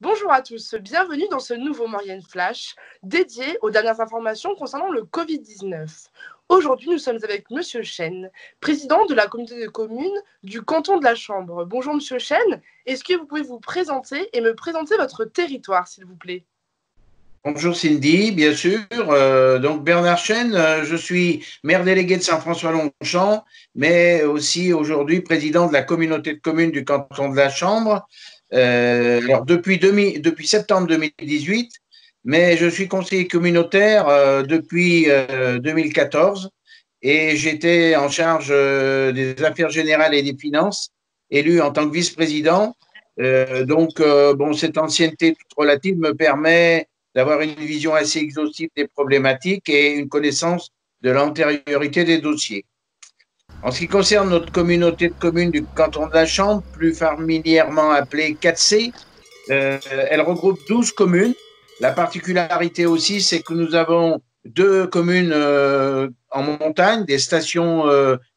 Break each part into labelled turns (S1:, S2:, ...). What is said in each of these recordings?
S1: Bonjour à tous, bienvenue dans ce nouveau Maurienne Flash dédié aux dernières informations concernant le Covid-19. Aujourd'hui, nous sommes avec Monsieur Chêne, président de la communauté de communes du canton de la Chambre. Bonjour Monsieur Chêne, est-ce que vous pouvez vous présenter et me présenter votre territoire, s'il vous plaît?
S2: Bonjour Cindy, bien sûr. Donc Bernard Chêne, je suis maire délégué de Saint-François-Longchamp, mais aussi aujourd'hui président de la communauté de communes du canton de la Chambre. Alors depuis septembre 2018, mais je suis conseiller communautaire depuis 2014 et j'étais en charge des affaires générales et des finances, élu en tant que vice-président. Bon, cette ancienneté toute relative me permet d'avoir une vision assez exhaustive des problématiques et une connaissance de l'antériorité des dossiers. En ce qui concerne notre communauté de communes du canton de la Chambre, plus familièrement appelée 4C, elle regroupe 12 communes. La particularité aussi, c'est que nous avons 2 communes en montagne, des stations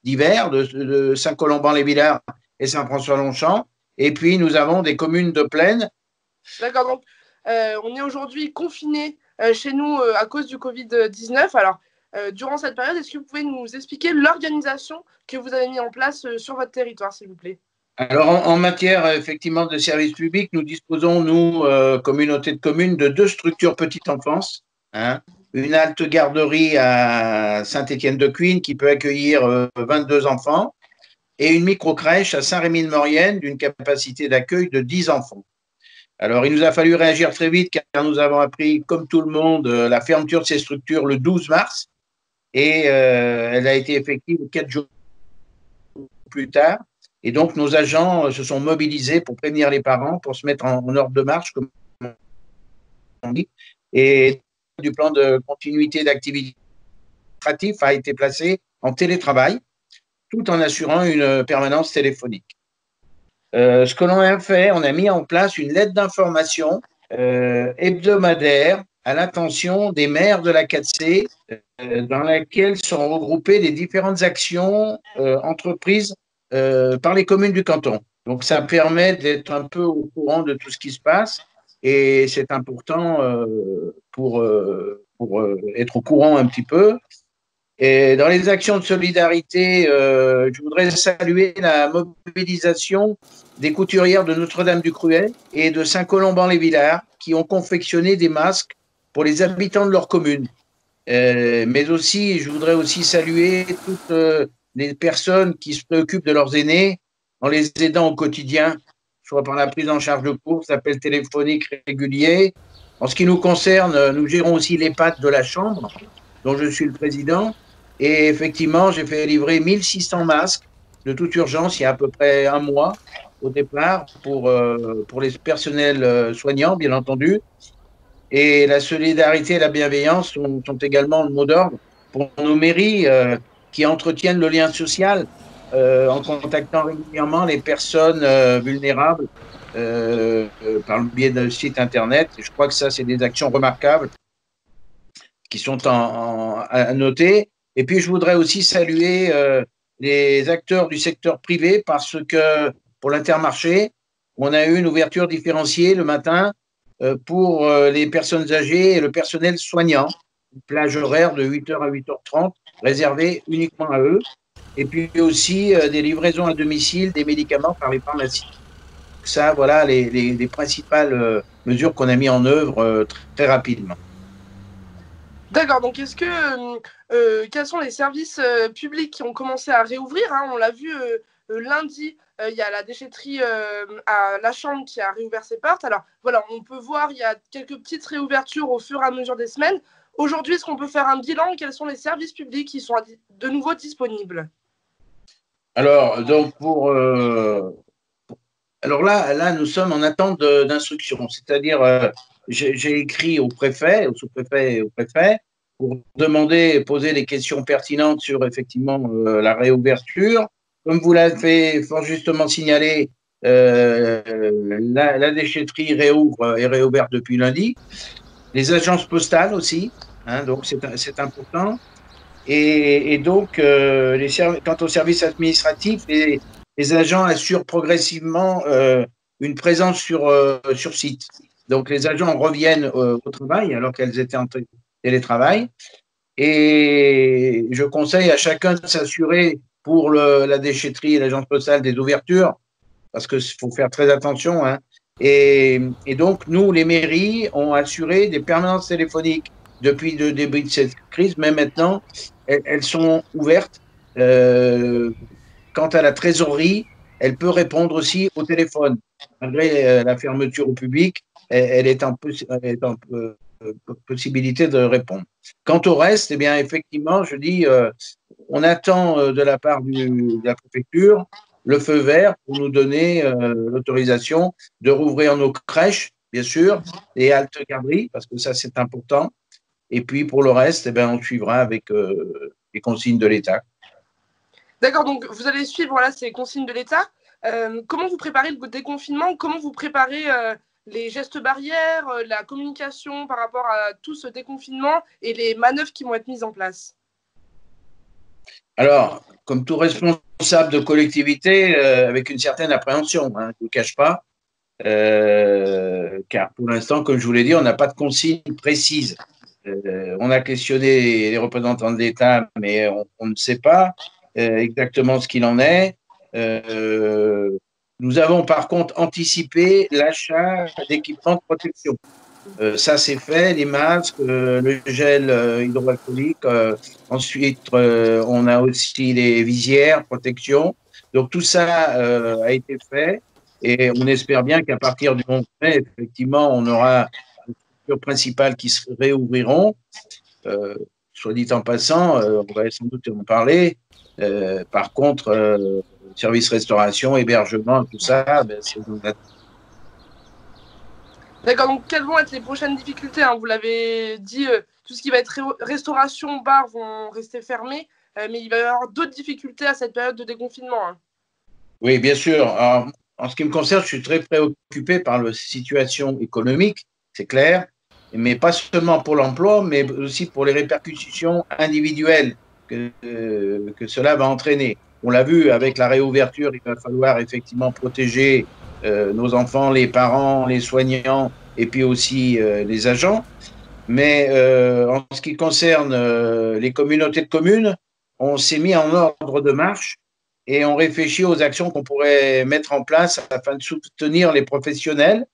S2: d'hiver de Saint-Colomban-les-Villars et Saint-François-Longchamp. Et puis, nous avons des communes de plaine.
S1: D'accord, donc on est aujourd'hui confinés chez nous à cause du Covid-19. Alors, durant cette période, est-ce que vous pouvez nous expliquer l'organisation que vous avez mise en place sur votre territoire, s'il vous plaît?
S2: Alors, en matière effectivement de services publics, nous disposons, nous, communauté de communes, de 2 structures petite enfance. Hein, une halte garderie à Saint-Étienne-de-Cuines qui peut accueillir 22 enfants et une micro-crèche à Saint-Rémy-de-Maurienne d'une capacité d'accueil de 10 enfants. Alors, il nous a fallu réagir très vite car nous avons appris, comme tout le monde, la fermeture de ces structures le 12 mars et elle a été effective 4 jours plus tard. Et donc, nos agents se sont mobilisés pour prévenir les parents, pour se mettre en ordre de marche, comme on dit. Et du plan de continuité d'activité administrative a été placé en télétravail, tout en assurant une permanence téléphonique. Ce que l'on a fait, on a mis en place une lettre d'information hebdomadaire à l'attention des maires de la 4C, dans laquelle sont regroupées les différentes actions entreprises par les communes du canton. Donc, ça permet d'être un peu au courant de tout ce qui se passe et c'est important pour être au courant un petit peu. Et dans les actions de solidarité, je voudrais saluer la mobilisation des couturières de Notre-Dame-du-Cruel et de Saint-Colomban-les-Villars qui ont confectionné des masques pour les habitants de leur commune. Mais aussi, je voudrais aussi saluer toutes les personnes qui se préoccupent de leurs aînés en les aidant au quotidien, soit par la prise en charge de courses, appels téléphoniques réguliers. En ce qui nous concerne, nous gérons aussi l'EHPAD de la Chambre, dont je suis le président. Et effectivement, j'ai fait livrer 1600 masques de toute urgence il y a à peu près un mois au départ pour les personnels soignants, bien entendu. Et la solidarité et la bienveillance sont également le mot d'ordre pour nos mairies qui entretiennent le lien social en contactant régulièrement les personnes vulnérables par le biais d'un site internet. Et je crois que ça, c'est des actions remarquables qui sont à noter. Et puis, je voudrais aussi saluer les acteurs du secteur privé parce que pour l'Intermarché, on a eu une ouverture différenciée le matin pour les personnes âgées et le personnel soignant, une plage horaire de 8h à 8h30 réservée uniquement à eux. Et puis aussi des livraisons à domicile des médicaments par les pharmacies. Ça, voilà les principales mesures qu'on a mises en œuvre très rapidement.
S1: D'accord, donc quels sont les services publics qui ont commencé à réouvrir, hein? On l'a vu lundi, il y a la déchetterie à la Chambre qui a réouvert ses portes. Alors voilà, on peut voir, il y a quelques petites réouvertures au fur et à mesure des semaines. Aujourd'hui, est-ce qu'on peut faire un bilan? Quels sont les services publics qui sont de nouveau disponibles?
S2: Alors, donc alors là, nous sommes en attente d'instruction, c'est-à-dire j'ai écrit au préfet, au sous-préfet et au préfet pour poser les questions pertinentes sur effectivement la réouverture. Comme vous l'avez fort justement signalé, la déchetterie est réouverte depuis lundi. Les agences postales aussi, hein, donc c'est important. Et donc, quant aux services administratifs, les agents assurent progressivement une présence sur site. Donc, les agents reviennent au travail alors qu'elles étaient en télétravail. Et je conseille à chacun de s'assurer pour la déchetterie et l'agence postale des ouvertures, parce qu'il faut faire très attention. Hein. Et donc, nous, les mairies, ont assuré des permanences téléphoniques depuis le début de cette crise, mais maintenant, elles sont ouvertes. Quant à la trésorerie, elle peut répondre aussi au téléphone. Malgré la fermeture au public, elle est en possibilité de répondre. Quant au reste, eh bien, effectivement, je dis, on attend de la part de la préfecture le feu vert pour nous donner l'autorisation de rouvrir nos crèches, bien sûr, et haltes garderies, parce que ça, c'est important. Et puis, pour le reste, eh bien, on suivra avec les consignes de l'État.
S1: D'accord, donc vous allez suivre voilà, ces consignes de l'État. Comment vous préparez le déconfinement? Comment vous préparez les gestes barrières, la communication par rapport à tout ce déconfinement et les manœuvres qui vont être mises en place?
S2: Alors, comme tout responsable de collectivité, avec une certaine appréhension, hein, je ne vous cache pas, car pour l'instant, comme je vous l'ai dit, on n'a pas de consigne précise. On a questionné les représentants de l'État, mais on ne sait pas exactement ce qu'il en est. Nous avons par contre anticipé l'achat d'équipements de protection. Ça, c'est fait, les masques, le gel hydroalcoolique. Ensuite, on a aussi les visières, protection. Donc, tout ça a été fait et on espère bien qu'à partir du 11 mai, effectivement, on aura les structures principales qui se réouvriront. Soit dit en passant, on va sans doute en parler. Par contre, service restauration, hébergement, tout ça, ben, c'est
S1: D'accord, donc quelles vont être les prochaines difficultés, hein? Vous l'avez dit, tout ce qui va être restauration, bar vont rester fermés, mais il va y avoir d'autres difficultés à cette période de déconfinement, hein.
S2: Oui, bien sûr. Alors, en ce qui me concerne, je suis très préoccupé par la situation économique, c'est clair, mais pas seulement pour l'emploi, mais aussi pour les répercussions individuelles que cela va entraîner. On l'a vu avec la réouverture, il va falloir effectivement protéger nos enfants, les parents, les soignants et puis aussi les agents. Mais en ce qui concerne les communautés de communes, on s'est mis en ordre de marche et on réfléchit aux actions qu'on pourrait mettre en place afin de soutenir les professionnels.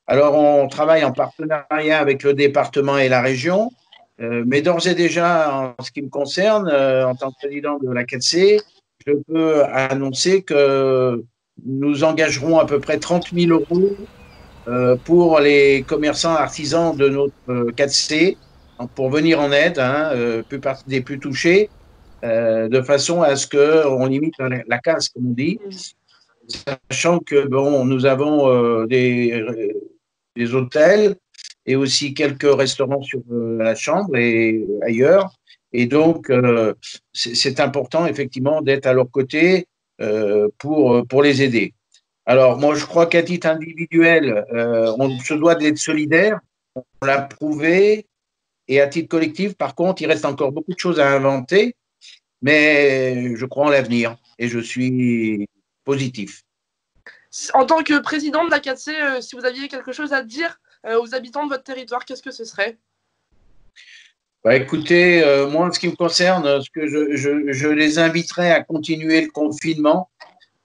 S2: Alors, on travaille en partenariat avec le département et la région, mais d'ores et déjà, en ce qui me concerne, en tant que président de la 4C, je peux annoncer que nous engagerons à peu près 30 000 euros pour les commerçants artisans de notre 4C pour venir en aide, hein, des plus touchés, de façon à ce qu'on limite la casse, comme on dit, sachant que bon, nous avons des hôtels et aussi quelques restaurants sur la Chambre et ailleurs. Et donc, c'est important effectivement d'être à leur côté pour les aider. Alors, moi, je crois qu'à titre individuel, on se doit d'être solidaire. On l'a prouvé. Et à titre collectif, par contre, il reste encore beaucoup de choses à inventer. Mais je crois en l'avenir et je suis positif.
S1: En tant que président de la 4C, si vous aviez quelque chose à dire aux habitants de votre territoire, qu'est-ce que ce serait?
S2: Bah, écoutez, moi, en ce qui me concerne, ce que je les inviterai à continuer le confinement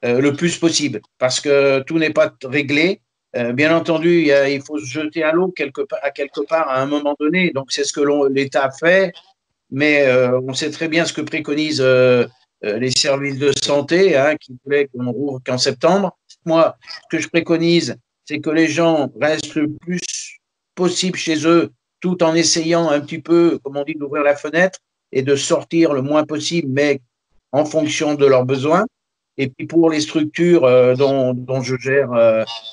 S2: le plus possible parce que tout n'est pas réglé. Bien entendu, il faut se jeter à l'eau quelque part à un moment donné. Donc, c'est ce que l'État a fait. Mais on sait très bien ce que préconisent les services de santé, hein, qui voulaient qu'on rouvre qu'en septembre. Moi, ce que je préconise, c'est que les gens restent le plus possible chez eux, tout en essayant un petit peu, comme on dit, d'ouvrir la fenêtre et de sortir le moins possible, mais en fonction de leurs besoins. Et puis pour les structures dont je gère,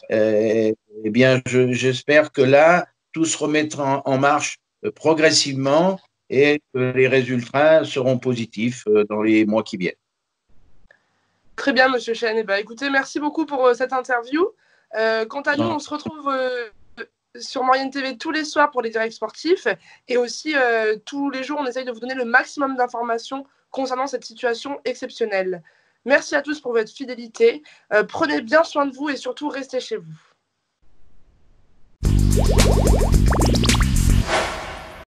S2: eh bien, j'espère que là, tout se remettra en marche progressivement et que les résultats seront positifs dans les mois qui viennent.
S1: Très bien, Monsieur Chen. Eh ben, écoutez, merci beaucoup pour cette interview. Quant à nous, on se retrouve sur Maurienne TV tous les soirs pour les directs sportifs et aussi tous les jours, on essaye de vous donner le maximum d'informations concernant cette situation exceptionnelle. Merci à tous pour votre fidélité. Prenez bien soin de vous et surtout restez chez vous.